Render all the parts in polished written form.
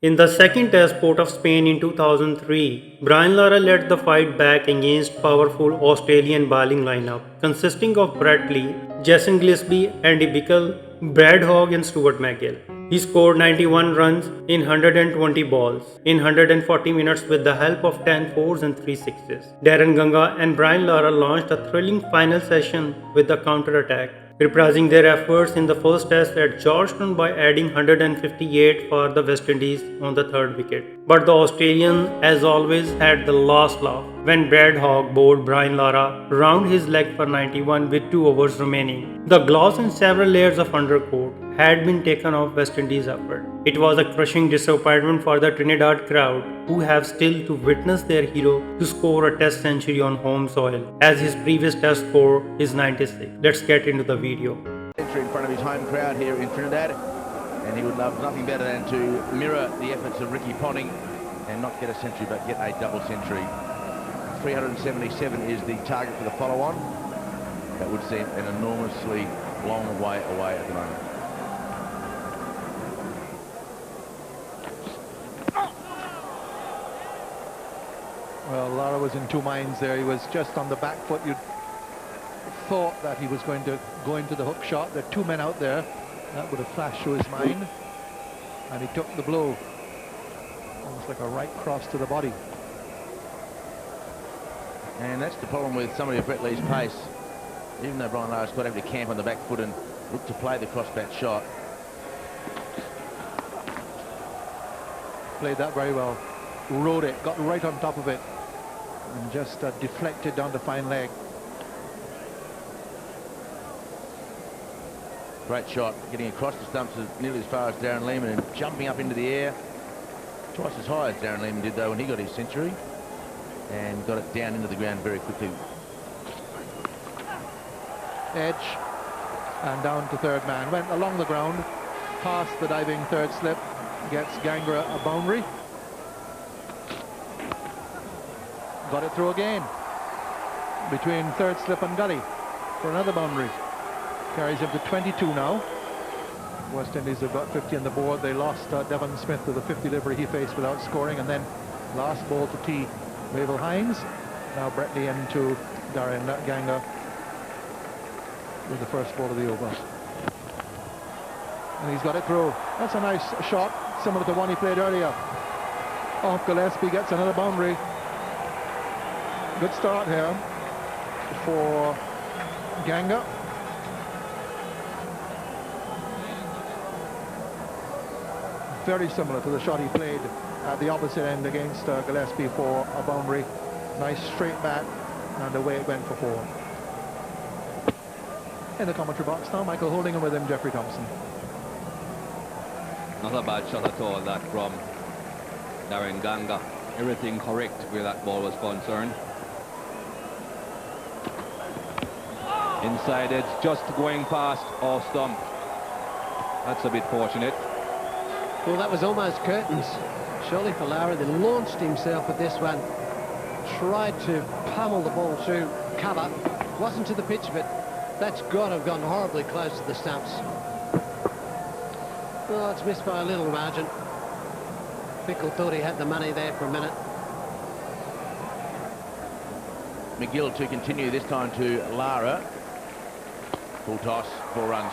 In the second Test Port of Spain in 2003, Brian Lara led the fight back against powerful Australian bowling lineup consisting of Brad Lee, Jason Gillespie, Andy Bichel, Brad Hogg and Stuart MacGill. He scored 91 runs in 120 balls in 140 minutes with the help of 10 fours and 3 sixes. Daren Ganga and Brian Lara launched a thrilling final session with the counterattack, reprising their efforts in the first test at Georgetown by adding 158 for the West Indies on the third wicket. But the Australians, as always, had the last laugh when Brad Hogg bowled Brian Lara round his leg for 91 with 2 overs remaining. The gloves and several layers of undercoat had been taken off West Indies' effort. It was a crushing disappointment for the Trinidad crowd, who have still to witness their hero to score a test century on home soil, as his previous test score is 96. Let's get into the video. Century in front of his home crowd here in Trinidad, and he would love nothing better than to mirror the efforts of Ricky Ponting and not get a century but get a double century. 377 is the target for the follow-on. That would seem an enormously long way away at the moment. Well, Lara was in two minds there. He was just on the back foot. You'd thought that he was going to go into the hook shot. There are two men out there. That would have flashed through his mind. And he took the blow. Almost like a right cross to the body. And that's the problem with somebody of Brett Lee's pace. Even though Brian Lara's got able to camp on the back foot and look to play the cross-bat shot. Played that very well. Rode it, got right on top of it. And just deflected down the fine leg. Great shot, getting across the stumps nearly as far as Daren Lehmann and jumping up into the air. Twice as high as Daren Lehmann did though when he got his century. And got it down into the ground very quickly. Edge and down to third man. Went along the ground, past the diving third slip, gets Ganga a boundary. Got it through again between third slip and gully for another boundary. Carries him to 22 now. West Indies have got 50 on the board. They lost Devon Smith to the 50 delivery he faced without scoring, and then last ball to tee, Wavell Hines. Now Brett Lee into Daren Ganga with the first ball of the over. And he's got it through. That's a nice shot, similar to one he played earlier. Off Gillespie, gets another boundary. Good start here for Ganga. Very similar to the shot he played at the opposite end against Gillespie for a boundary. Nice straight back, and away it went for 4. In the commentary box now, Michael Holding, and with him Jeffrey Thompson. Not a bad shot at all, that from Daren Ganga. Everything correct where that ball was concerned. Inside edge, just going past off stump. That's a bit fortunate. Well, that was almost curtains. Surely for Lara, they launched himself with this one. Tried to pummel the ball through cover. Wasn't to the pitch, but that's got to have gone horribly close to the stumps. Oh, it's missed by a little margin. Bichel thought he had the money there for a minute. MacGill to continue, this time to Lara. Full toss, 4 runs.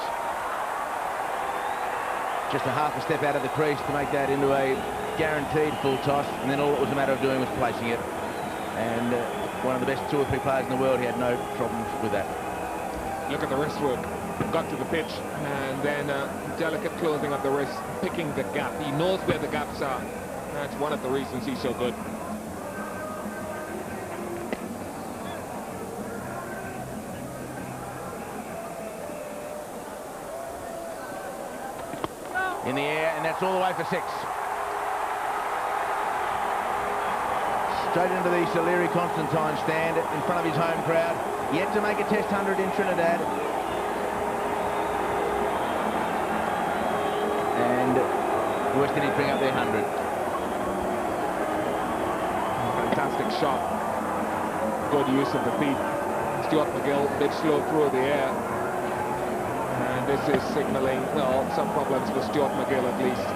Just a half a step out of the crease to make that into a guaranteed full toss, and then all it was a matter of doing was placing it. And one of the best 2 or 3 players in the world, he had no problems with that. Look at the wrist work. Got to the pitch, and then delicate closing of the wrist, picking the gap. He knows where the gaps are. That's one of the reasons he's so good. In the air, and that's all the way for 6. Straight into the Sir Leary Constantine stand in front of his home crowd. Yet to make a test 100 in Trinidad. And West Indies bring up their 100. Fantastic shot. Good use of the feet. Stuart MacGill, bit slow through the air. And this is signalling, well, some problems for Stuart MacGill at least.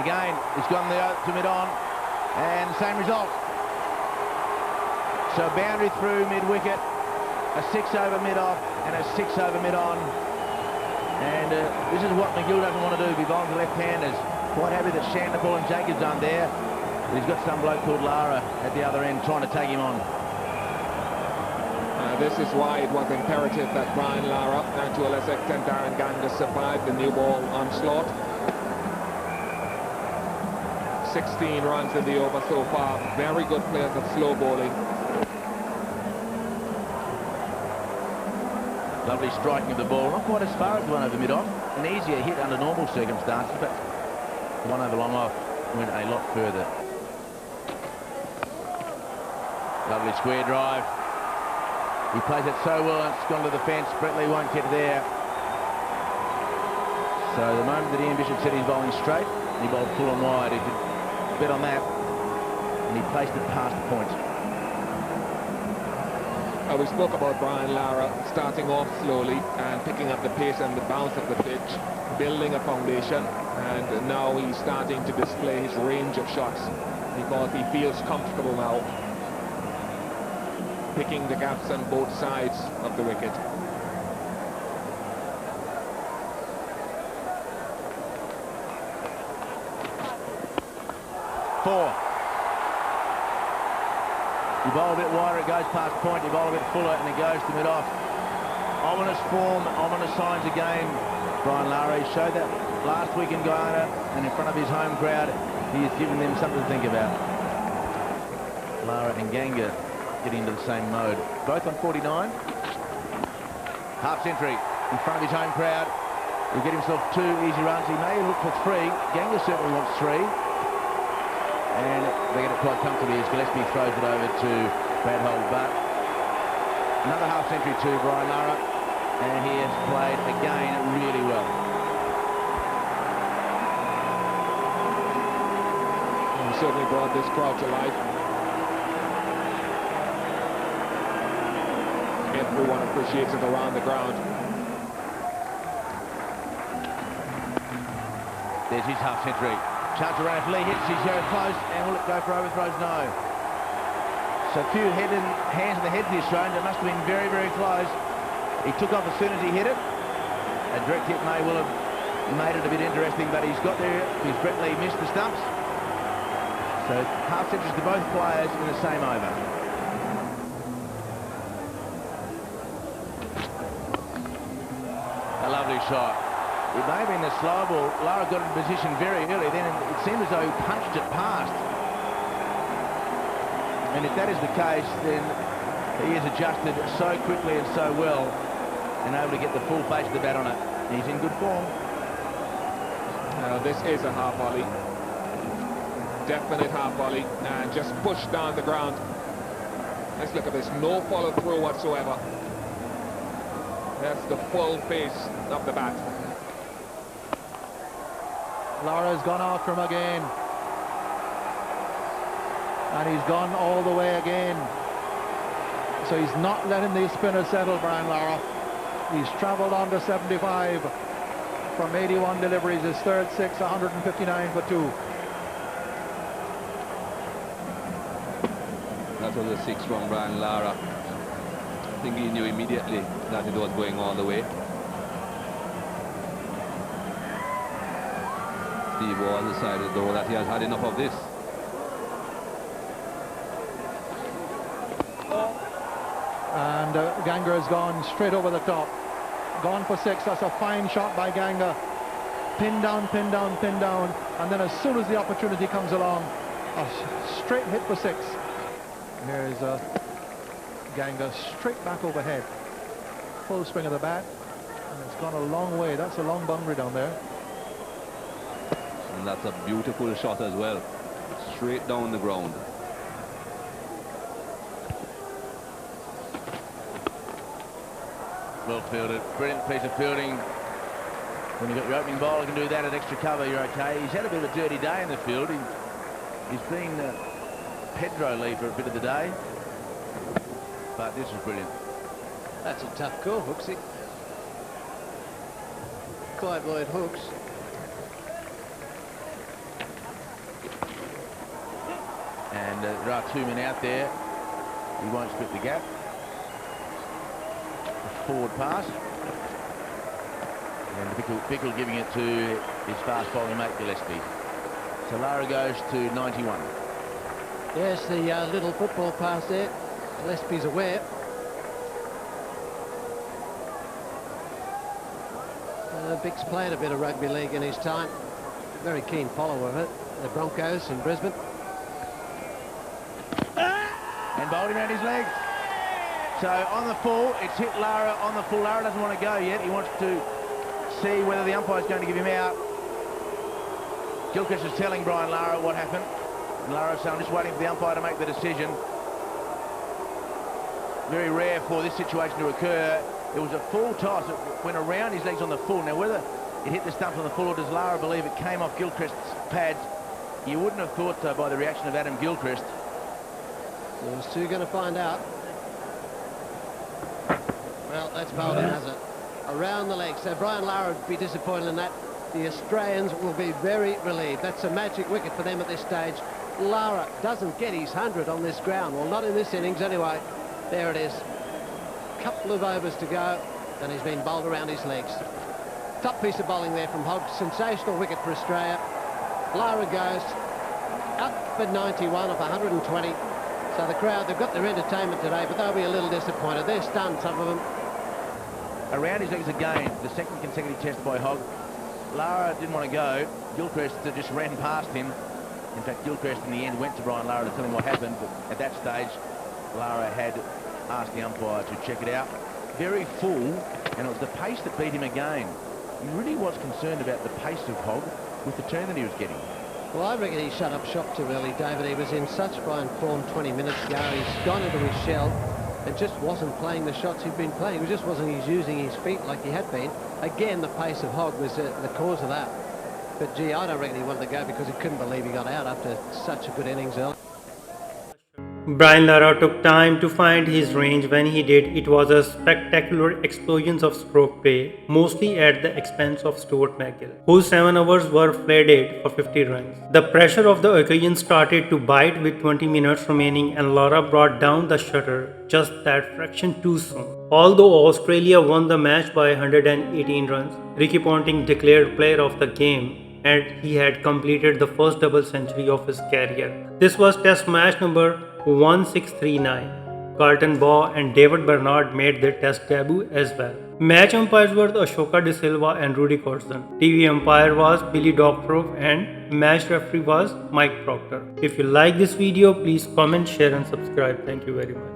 again, it's gone to mid-on, and the same result. So boundary through mid-wicket, a 6 over mid-off, and a 6 over mid-on. And this is what MacGill doesn't want to do, be bowling to left-handers. Quite happy that Shandapur and Jacobs aren't there. But he's got some bloke called Lara at the other end trying to take him on. This is why it was imperative that Brian Lara and to a lesser extent Daren Ganga survived the new ball onslaught. 16 runs in the over so far. Very good players at slow bowling. Lovely striking of the ball, not quite as far as the one over mid-off. An easier hit under normal circumstances, but the one over long off went a lot further. Lovely square drive. He plays it so well, and it's gone to the fence. Bretley won't get there. So the moment that Ian Bichel said he's bowling straight, he bowled full and wide. He could bet on that, and he placed it past the point. We spoke about Brian Lara starting off slowly and picking up the pace and the bounce of the pitch, building a foundation, and now he's starting to display his range of shots because he feels comfortable now, picking the gaps on both sides of the wicket. Four. You bowl a bit wider, it goes past point. You bowl a bit fuller, and it goes to mid-off. Ominous form, ominous signs again. Brian Lara, he showed that last week in Guyana, and in front of his home crowd, he has given them something to think about. Lara and Ganga getting into the same mode. Both on 49. Half century in front of his home crowd. He'll get himself 2 easy runs. He may look for 3. Ganga certainly wants 3. And they get it quite comfortably as Gillespie throws it over to Brad Hogg. But another half century to Brian Lara, and he has played again really well. He certainly brought this crowd to life. Everyone appreciates it around the ground. There's his half century. Chance around if Lee hits, he's very close, and will it go for overthrows? No. So a few hands in the head for the Australians. It must have been very, very close. He took off as soon as he hit it. A direct hit may well have made it a bit interesting, but he's got there because Bretley missed the stumps. So half centuries to both players in the same over. A lovely shot. It may have been the slow ball. Lara got in position very early, then it seemed as though he punched it past. And if that is the case, then he has adjusted so quickly and so well and able to get the full face of the bat on it. He's in good form. This is a half volley. Definite half volley, and just pushed down the ground. Let's look at this. No follow through whatsoever. That's the full face of the bat. Lara's gone after him again. And he's gone all the way again. So he's not letting the spinner settle, Brian Lara. He's travelled on to 75 from 81 deliveries. His third 6, 159 for 2. That was a 6 from Brian Lara. I think he knew immediately that it was going all the way. Steve was decided though that he has had enough of this. And Ganga has gone straight over the top. Gone for 6. That's a fine shot by Ganga. Pin down, pin down, pin down. And then as soon as the opportunity comes along, a straight hit for 6. Here's Ganga straight back overhead. Full swing of the bat. And it's gone a long way. That's a long boundary down there. And that's a beautiful shot as well. Straight down the ground. Well fielded. Brilliant piece of fielding. When you've got your opening bowler can do that at extra cover, you're okay. He's had a bit of a dirty day in the field. He's been Pedro leave for a bit of the day. But this was brilliant. That's a tough call, Hooksy. Clive Lloyd Hooks. And there are 2 men out there. He won't split the gap. A forward pass. And Bichel giving it to his fast bowling mate Gillespie. So Lara goes to 91. Yes, the little football pass there. Gillespie's aware. Bic's played a bit of rugby league in his time. Very keen follower of it. The Broncos in Brisbane. And bowled him around his legs. So on the full, it's hit Lara on the full. Lara doesn't want to go yet. He wants to see whether the umpire's going to give him out. Gilchrist is telling Brian Lara what happened. And Lara said, I'm just waiting for the umpire to make the decision. Very rare for this situation to occur. It was a full toss. It went around his legs on the full. Now, whether it hit the stumps on the full or does Lara believe it came off Gilchrist's pads, you wouldn't have thought so by the reaction of Adam Gilchrist. Those two going to find out. Well, that's bowled in, has it? Around the leg. So Brian Lara would be disappointed in that. The Australians will be very relieved. That's a magic wicket for them at this stage. Lara doesn't get his 100 on this ground. Well, not in this innings anyway. There it is. Couple of overs to go, and he's been bowled around his legs. Top piece of bowling there from Hogg. Sensational wicket for Australia. Lara goes up for 91 off 120. So the crowd, they've got their entertainment today, but they'll be a little disappointed. They're stunned, some of them. Around his legs again, the second consecutive test by Hogg. Lara didn't want to go. Gilchrist just ran past him. In fact, Gilchrist in the end went to Brian Lara to tell him what happened, but at that stage, Lara had asked the umpire to check it out. Very full, and it was the pace that beat him again. He really was concerned about the pace of Hogg with the turn that he was getting. Well, I reckon he shut up shop too early, David. He was in such fine form 20 minutes ago. He's gone into his shell and just wasn't playing the shots he'd been playing. He just wasn't using his feet like he had been. Again, the pace of Hogg was the cause of that. But, gee, I don't reckon he wanted to go because he couldn't believe he got out after such a good innings early. Brian Lara took time to find his range. When he did, it was a spectacular explosion of stroke play, mostly at the expense of Stuart MacGill, whose 7 overs were flooded for 50 runs. The pressure of the occasion started to bite with 20 minutes remaining, and Lara brought down the shutter just that fraction too soon. Although Australia won the match by 118 runs, Ricky Ponting declared player of the game, and he had completed the first double century of his career. This was test match number 1639. Carlton Baugh and David Bernard made their test debut as well. Match umpires were Ashoka De Silva and Rudy Corson. TV umpire was Billy Doctorow and match referee was Mike Proctor. If you like this video, please comment, share and subscribe. Thank you very much.